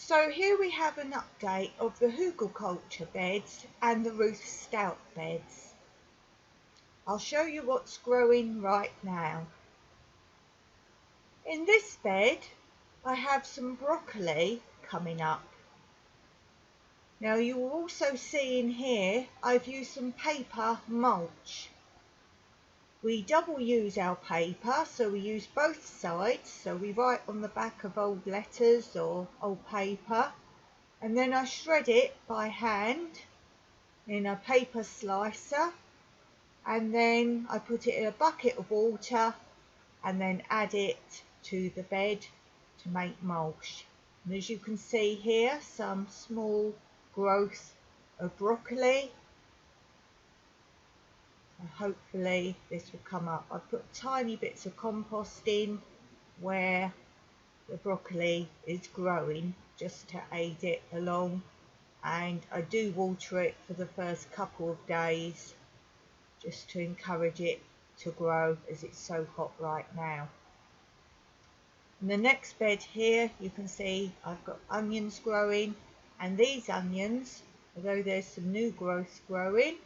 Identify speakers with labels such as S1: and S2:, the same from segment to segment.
S1: So here we have an update of the Hugelkultur beds and the Ruth Stout beds. I'll show you what's growing right now. In this bed I have some broccoli coming up. Now you will also see in here I've used some paper mulch. We double use our paper, so we use both sides, so we write on the back of old letters or old paper, and then I shred it by hand in a paper slicer, and then I put it in a bucket of water and then add it to the bed to make mulch. And as you can see here, some small growth of broccoli. And hopefully this will come up. I put tiny bits of compost in where the broccoli is growing just to aid it along, and I do water it for the first couple of days just to encourage it to grow as it's so hot right now. In the next bed here you can see I've got onions growing, and these onions, although there's some new growth growing,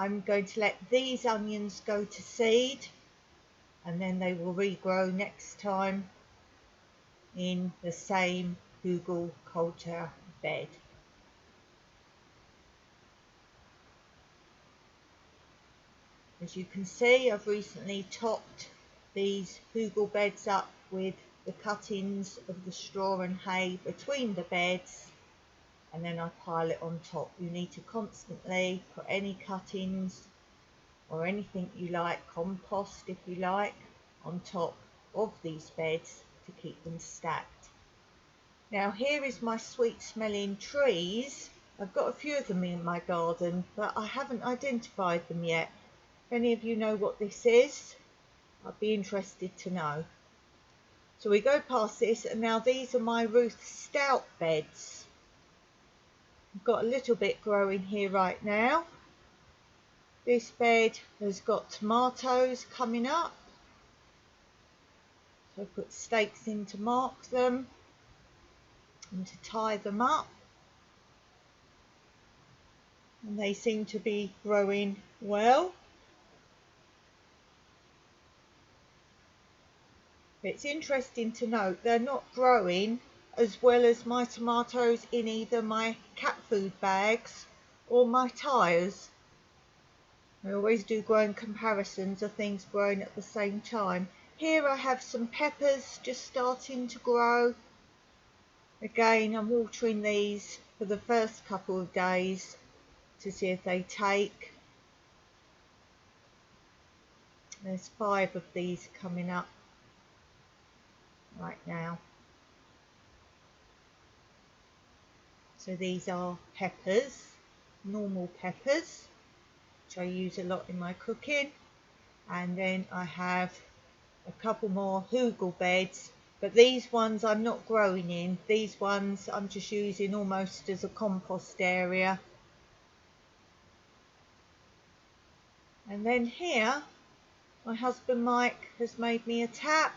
S1: I'm going to let these onions go to seed and then they will regrow next time in the same Hugelkultur bed. As you can see, I've recently topped these Hugel beds up with the cuttings of the straw and hay between the beds, and then I pile it on top. You need to constantly put any cuttings or anything you like, compost if you like, on top of these beds to keep them stacked. Now here is my sweet smelling trees. I've got a few of them in my garden, but I haven't identified them yet. If any of you know what this is, I'd be interested to know. So we go past this, and now these are my Ruth Stout beds. I've got a little bit growing here right now. This bed has got tomatoes coming up. So I put stakes in to mark them and to tie them up. And they seem to be growing well. It's interesting to note they're not growing as well as my tomatoes in either my cat food bags or my tyres. I always do growing comparisons of things growing at the same time. Here I have some peppers just starting to grow. Again, I'm watering these for the first couple of days to see if they take. There's 5 of these coming up right now. So these are peppers, normal peppers, which I use a lot in my cooking. And then I have a couple more Hugel beds, but these ones I'm not growing in. These ones I'm just using almost as a compost area. And then here, my husband Mike has made me a tap,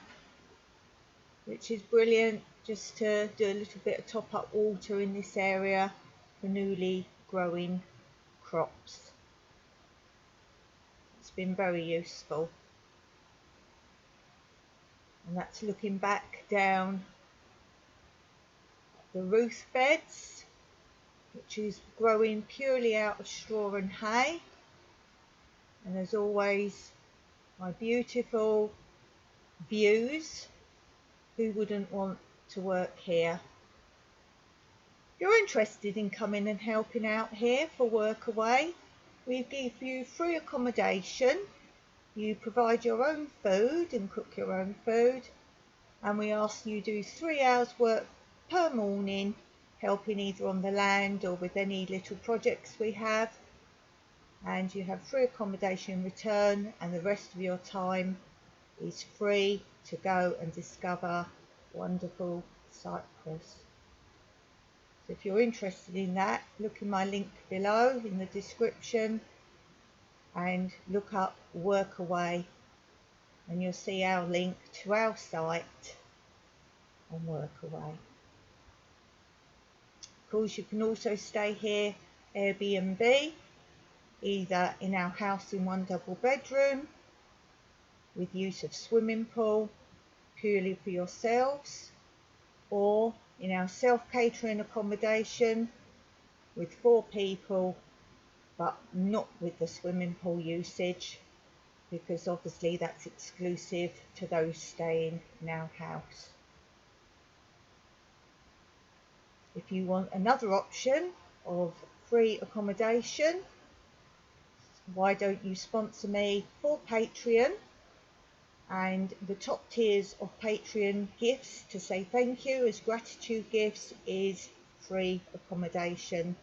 S1: which is brilliant, just to do a little bit of top up water in this area for newly growing crops. It's been very useful. And that's looking back down the Ruth beds, which is growing purely out of straw and hay. And as always, my beautiful views. Who wouldn't want to work here? If you're interested in coming and helping out here for Workaway, we give you free accommodation. You provide your own food and cook your own food, and we ask you do 3 hours work per morning, helping either on the land or with any little projects we have. And you have free accommodation in return, and the rest of your time is free to go and discover wonderful Cyprus. So if you're interested in that, look in my link below in the description and look up Workaway, and you'll see our link to our site on Workaway. Of course, you can also stay here Airbnb, either in our house in one double bedroom with use of swimming pool purely for yourselves, or in our self-catering accommodation with 4 people, but not with the swimming pool usage, because obviously that's exclusive to those staying in our house. If you want another option of free accommodation, why don't you sponsor me for Patreon? And the top tiers of Patreon gifts to say thank you as gratitude gifts is free accommodation